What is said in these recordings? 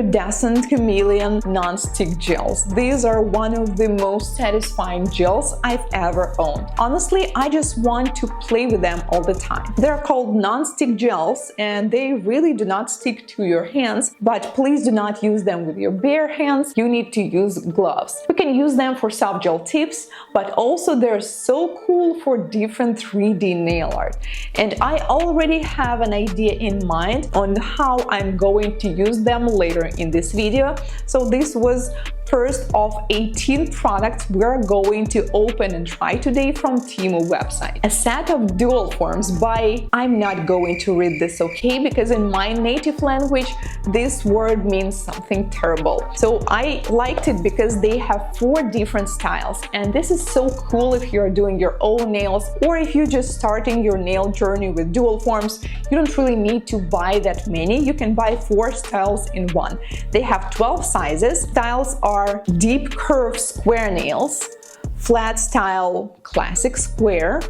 Iridescent Chameleon non-stick gels. These are one of the most satisfying gels I've ever owned. Honestly, I just want to play with them all the time. They're called non-stick gels and they really do not stick to your hands, but please do not use them with your bare hands. You need to use gloves. You can use them for soft gel tips, but also they're so cool for different 3D nail art. And I already have an idea in mind on how I'm going to use them later in this video. So this was first of 18 products we're going to open and try today from Temu website. A set of dual forms by, I'm not going to read this, okay, because in my native language this word means something terrible. So I liked it because they have 4 different styles, and this is so cool if you're doing your own nails or if you're just starting your nail journey with dual forms. You don't really need to buy that many. You can buy 4 styles in one. They have 12 sizes. Styles are deep curve square nails, flat style classic square.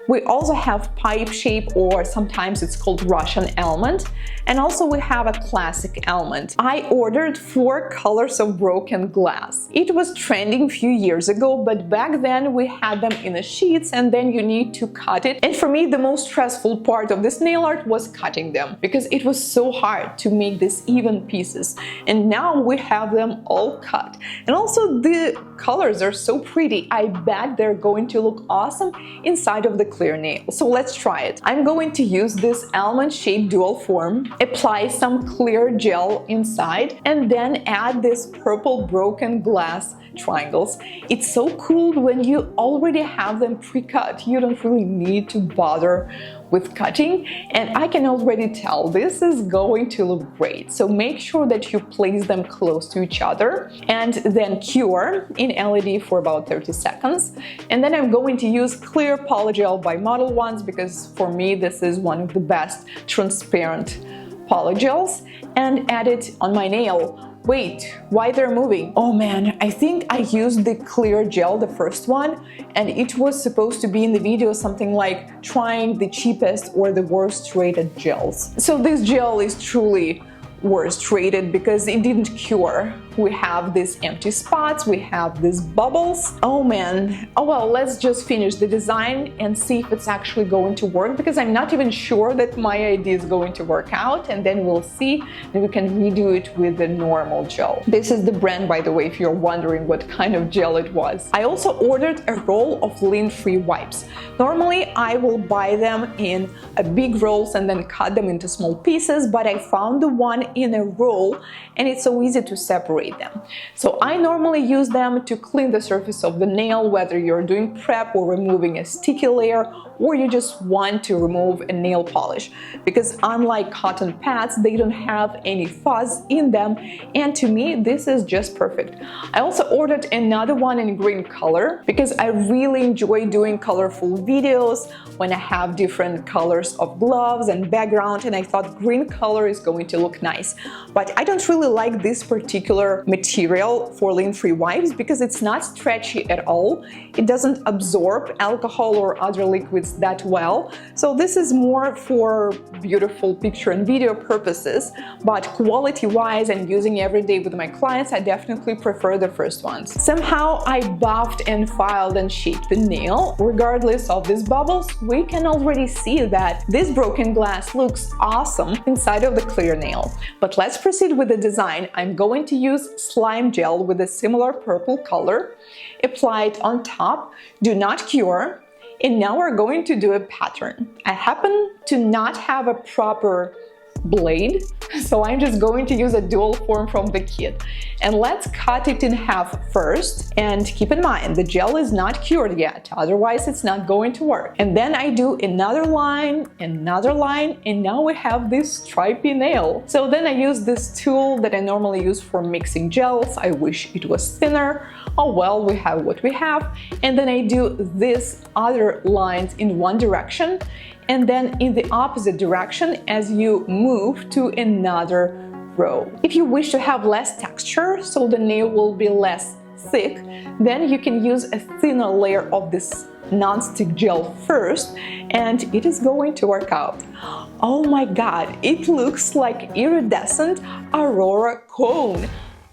We also have pipe shape, or sometimes it's called Russian almond, and also we have a classic almond. I ordered 4 colors of broken glass. It was trending a few years ago, but back then we had them in the sheets and then you need to cut it. And for me, the most stressful part of this nail art was cutting them, because it was so hard to make these even pieces. And now we have them all cut. And also the colors are so pretty. I bet they're going to look awesome inside of the clear nail. So let's try it. I'm going to use this almond-shaped dual form, apply some clear gel inside, and then add this purple broken glass triangles. It's so cool when you already have them pre-cut. You don't really need to bother with cutting, and I can already tell this is going to look great. So make sure that you place them close to each other and then cure in LED for about 30 seconds. And then I'm going to use clear polygel by Model Ones, because for me this is one of the best transparent polygels, and add it on my nail. Wait, why they're moving? Oh man, I think I used the clear gel, the first one, and it was supposed to be in the video something like trying the cheapest or the worst rated gels. So this gel is truly worst rated because it didn't cure. We have these empty spots, we have these bubbles. Oh man. Oh well, let's just finish the design and see if it's actually going to work, because I'm not even sure that my idea is going to work out, and then we'll see and we can redo it with the normal gel. This is the brand, by the way, if you're wondering what kind of gel it was. I also ordered a roll of lint-free wipes. Normally I will buy them in big rolls and then cut them into small pieces, but I found the one in a roll and it's so easy to separate them. So I normally use them to clean the surface of the nail, whether you're doing prep or removing a sticky layer, or you just want to remove a nail polish, because unlike cotton pads, they don't have any fuzz in them, and to me this is just perfect. I also ordered another one in green color because I really enjoy doing colorful videos when I have different colors of gloves and background, and I thought green color is going to look nice. But I don't really like this particular material for lint-free wipes because it's not stretchy at all. It doesn't absorb alcohol or other liquids that well. So this is more for beautiful picture and video purposes, but quality-wise and using every day with my clients, I definitely prefer the first ones. Somehow I buffed and filed and shaped the nail. Regardless of these bubbles, we can already see that this broken glass looks awesome inside of the clear nail. But let's proceed with the design. I'm going to use slime gel with a similar purple color. Apply it on top, do not cure, and now we're going to do a pattern. I happen to not have a proper blade, so I'm just going to use a dual form from the kit. And let's cut it in half first, and keep in mind the gel is not cured yet, otherwise it's not going to work. And then I do another line, and now we have this stripy nail. So then I use this tool that I normally use for mixing gels. I wish it was thinner. Oh well, we have what we have. And then I do these other lines in one direction, and then in the opposite direction as you move to another row. If you wish to have less texture, so the nail will be less thick, then you can use a thinner layer of this non-stick gel first, and it is going to work out. Oh my god, it looks like iridescent aurora cone.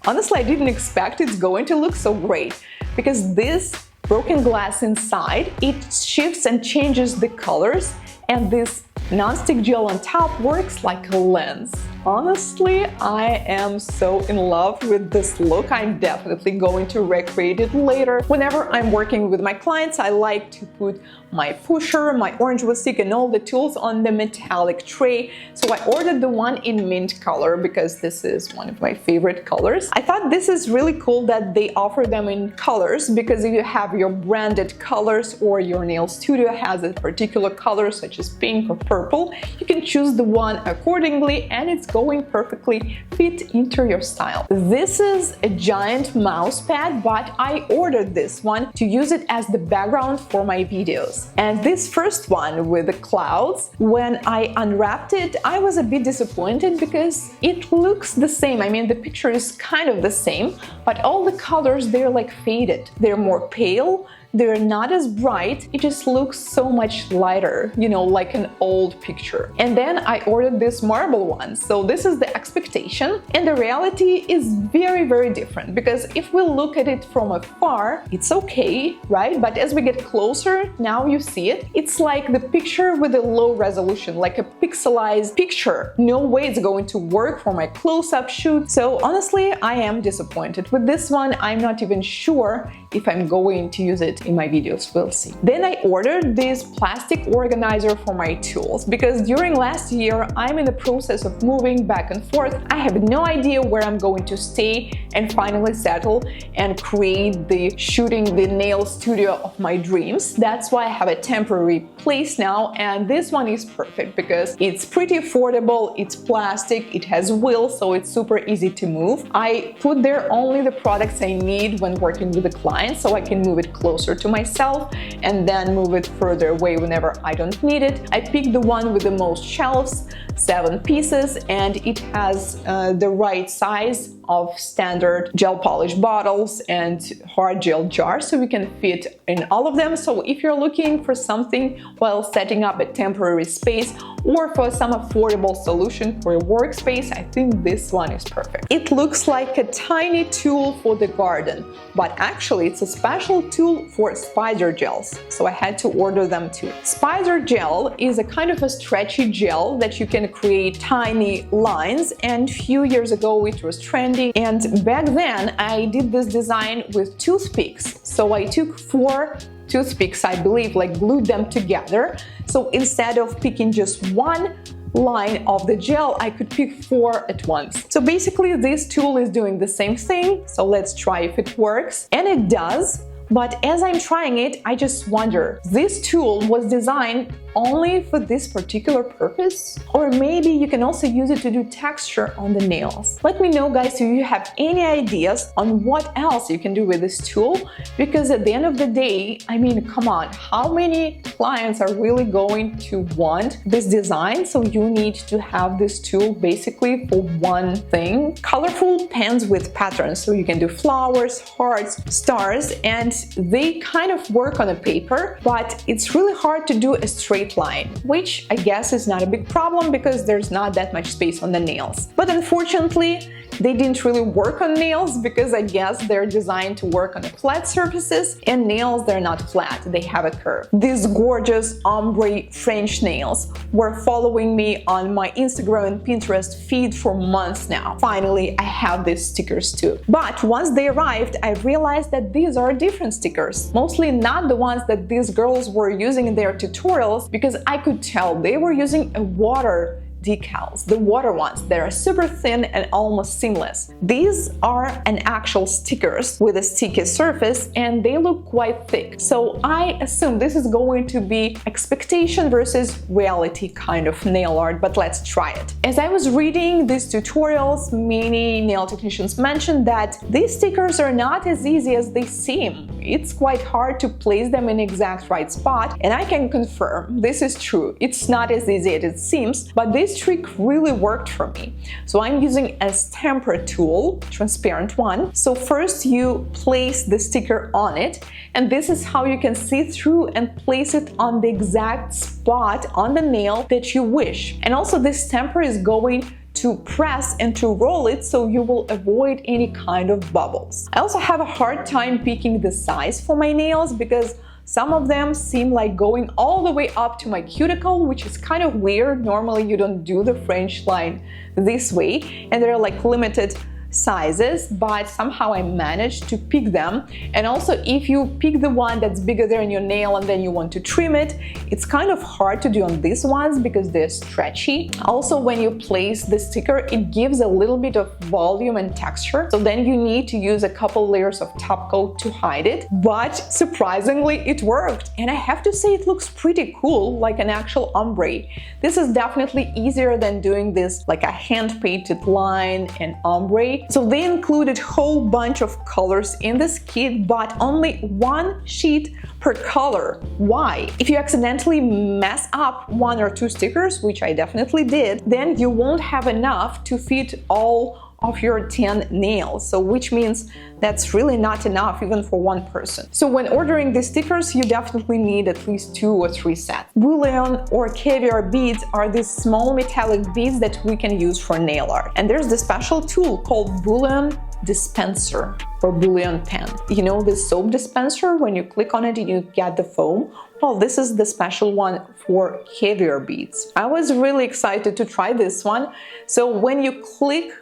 Honestly, I didn't expect it's going to look so great, because this broken glass inside, it shifts and changes the colors, and this non-stick gel on top works like a lens. Honestly, I am so in love with this look. I'm definitely going to recreate it later. Whenever I'm working with my clients, I like to put my pusher, my orange wood stick, and all the tools on the metallic tray. So I ordered the one in mint color because this is one of my favorite colors. I thought this is really cool that they offer them in colors, because if you have your branded colors or your nail studio has a particular color such as pink or purple, you can choose the one accordingly and it's going perfectly fit into your style. This is a giant mouse pad, but I ordered this one to use it as the background for my videos. And this first one with the clouds, when I unwrapped it, I was a bit disappointed because it looks the same. I mean, the picture is kind of the same, but all the colors, they're like faded. They're more pale. They're not as bright, it just looks so much lighter, you know, like an old picture. And then I ordered this marble one. So this is the expectation, and the reality is very, very different, because if we look at it from afar, it's okay, right? But as we get closer, now you see it, it's like the picture with a low resolution, like a pixelized picture. No way it's going to work for my close-up shoot. So honestly, I am disappointed with this one. I'm not even sure if I'm going to use it in my videos, we'll see. Then I ordered this plastic organizer for my tools, because during last year I'm in the process of moving back and forth. I have no idea where I'm going to stay and finally settle and create the shooting the nail studio of my dreams. That's why I have a temporary place now, and this one is perfect because it's pretty affordable, it's plastic, it has wheels, so it's super easy to move. I put there only the products I need when working with a client, so I can move it closer to myself and then move it further away whenever I don't need it. I picked the one with the most shelves, 7 pieces, and it has the right size of standard gel polish bottles and hard gel jars, so we can fit in all of them. So if you're looking for something while setting up a temporary space or for some affordable solution for a workspace, I think this one is perfect. It looks like a tiny tool for the garden, but actually it's a special tool for spider gels, so I had to order them too. Spider gel is a kind of a stretchy gel that you can create tiny lines, and a few years ago it was trendy, and back then I did this design with toothpicks. So I took 4 toothpicks, I believe, like glued them together. So instead of picking just one line of the gel, I could pick 4 at once. So basically this tool is doing the same thing. So let's try if it works. And it does. But as I'm trying it, I just wonder, this tool was designed only for this particular purpose? Or maybe you can also use it to do texture on the nails. Let me know, guys, if you have any ideas on what else you can do with this tool, because at the end of the day, I mean, come on, how many clients are really going to want this design? So you need to have this tool basically for one thing. Colorful pens with patterns, so you can do flowers, hearts, stars, and they kind of work on a paper, but it's really hard to do a straight line, which I guess is not a big problem because there's not that much space on the nails. But unfortunately, they didn't really work on nails because I guess they're designed to work on flat surfaces, and nails, they're not flat, they have a curve. These gorgeous Ombre French nails were following me on my Instagram and Pinterest feed for months now. Finally, I have these stickers too. But once they arrived, I realized that these are different stickers. Mostly not the ones that these girls were using in their tutorials, because I could tell they were using a water decals, the water ones that are super thin and almost seamless. These are an actual stickers with a sticky surface, and they look quite thick. So I assume this is going to be expectation versus reality kind of nail art, but let's try it. As I was reading these tutorials, many nail technicians mentioned that these stickers are not as easy as they seem. It's quite hard to place them in exact right spot, and I can confirm this is true. It's not as easy as it seems, but these this trick really worked for me. So I'm using a stamper tool, transparent one. So first you place the sticker on it, and this is how you can see through and place it on the exact spot on the nail that you wish. And also this stamper is going to press and to roll it, so you will avoid any kind of bubbles. I also have a hard time picking the size for my nails because some of them seem like going all the way up to my cuticle, which is kind of weird. Normally you don't do the French line this way, and they're like limited sizes, but somehow I managed to pick them. And also, if you pick the one that's bigger than your nail and then you want to trim it, it's kind of hard to do on these ones because they're stretchy. Also, when you place the sticker, it gives a little bit of volume and texture, so then you need to use a couple layers of top coat to hide it. But surprisingly, it worked, and I have to say it looks pretty cool, like an actual ombre. This is definitely easier than doing this like a hand-painted line and ombre. So they included a whole bunch of colors in this kit, but only one sheet per color. Why? If you accidentally mess up one or two stickers, which I definitely did, then you won't have enough to fit all of your 10 nails, so which means that's really not enough even for one person. So when ordering the stickers, you definitely need at least 2 or 3 sets. Bullion or caviar beads are these small metallic beads that we can use for nail art. And there's the special tool called bullion dispenser or bullion pen. You know this soap dispenser, when you click on it and you get the foam? Well, this is the special one for caviar beads. I was really excited to try this one. So when you click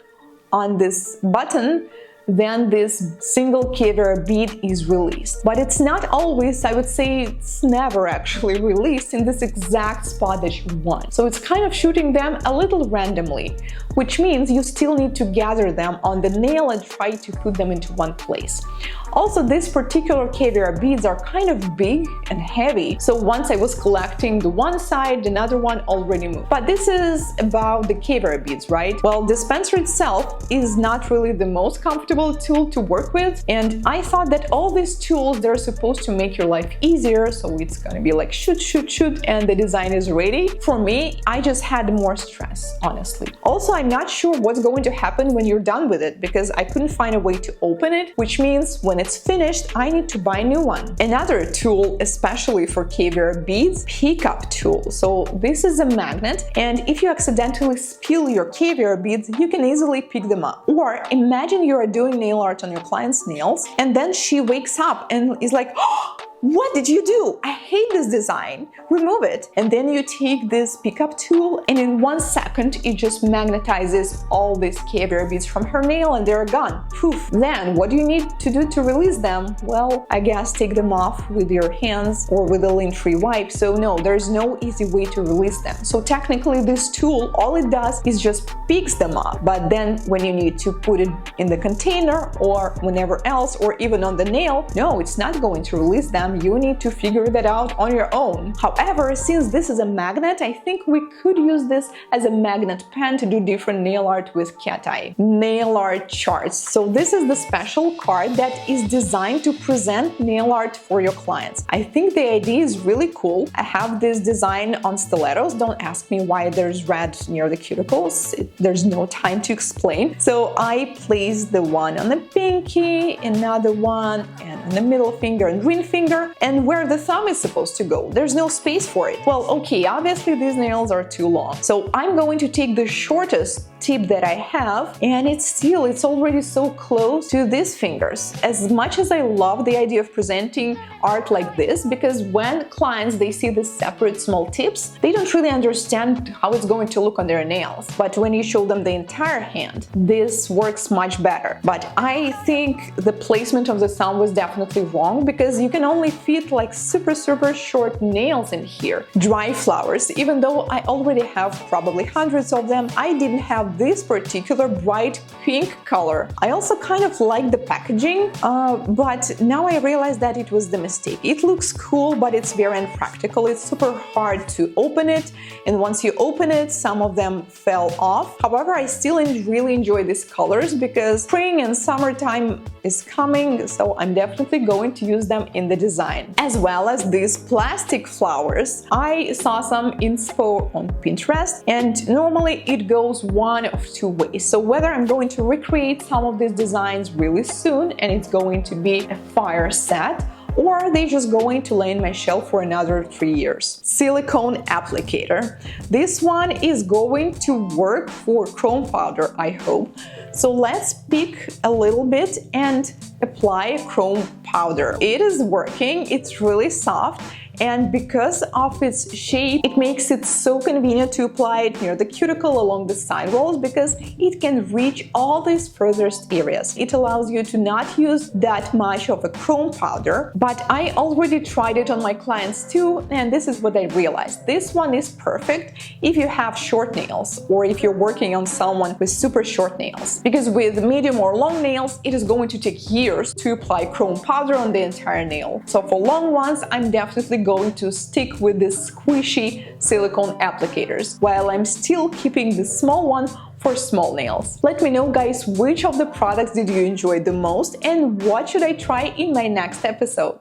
on this button, then this single caviar bead is released. But it's not always, I would say it's never actually released in this exact spot that you want. So it's kind of shooting them a little randomly, which means you still need to gather them on the nail and try to put them into one place. Also, these particular caviar beads are kind of big and heavy, so once I was collecting the one side, another one already moved. But this is about the caviar beads, right? Well, dispenser itself is not really the most comfortable tool to work with, and I thought that all these tools, they're supposed to make your life easier, so it's gonna be like shoot, shoot, shoot, and the design is ready. For me, I just had more stress, honestly. Also, I'm not sure what's going to happen when you're done with it, because I couldn't find a way to open it, which means when it's finished, I need to buy a new one. Another tool, especially for caviar beads, pickup tool. So this is a magnet, and if you accidentally spill your caviar beads, you can easily pick them up. Or imagine you are doing nail art on your client's nails, and then she wakes up and is like, oh, what did you do? I hate this design. Remove it. And then you take this pickup tool, and in 1 second, it just magnetizes all these caviar beads from her nail and they're gone. Poof. Then what do you need to do to release them? Well, I guess take them off with your hands or with a lint-free wipe. So no, there's no easy way to release them. So technically this tool, all it does is just picks them up. But then when you need to put it in the container or whenever else, or even on the nail, no, it's not going to release them. You need to figure that out on your own. However, since this is a magnet, I think we could use this as a magnet pen to do different nail art with cat eye. Nail art charts. So this is the special card that is designed to present nail art for your clients. I think the idea is really cool. I have this design on stilettos. Don't ask me why there's red near the cuticles. There's no time to explain. So I placed the one on the pinky, another one, and on the middle finger and ring finger, and where the thumb is supposed to go. There's no space for it. Well, okay, obviously these nails are too long. So I'm going to take the shortest tip that I have, and it's already so close to these fingers. As much as I love the idea of presenting art like this, because when clients, they see the separate small tips, they don't really understand how it's going to look on their nails. But when you show them the entire hand, this works much better. But I think the placement of the thumb was definitely wrong, because you can only fit like super short nails in here. Dry flowers, even though I already have probably hundreds of them, I didn't have this particular bright pink color. I also kind of like the packaging, but now I realize that it was the mistake. It looks cool, but it's very impractical. It's super hard to open it, and once you open it, some of them fell off. However, I still really enjoy these colors because spring and summertime is coming, so I'm definitely going to use them in the design. As well as these plastic flowers. I saw some inspo on Pinterest, and normally it goes one of two ways. So whether I'm going to recreate some of these designs really soon and it's going to be a fire set, or are they just going to lay in my shelf for another 3 years? Silicone applicator. This one is going to work for chrome powder, I hope. So let's pick a little bit and apply chrome powder. It is working, it's really soft, and because of its shape, it makes it so convenient to apply it near the cuticle along the side walls because it can reach all these furthest areas. It allows you to not use that much of a chrome powder, but I already tried it on my clients too, and this is what I realized. This one is perfect if you have short nails or if you're working on someone with super short nails, because with medium or long nails, it is going to take years to apply chrome powder on the entire nail. So for long ones, I'm definitely going to stick with these squishy silicone applicators, while I'm still keeping the small one for small nails. Let me know, guys, which of the products did you enjoy the most and what should I try in my next episode?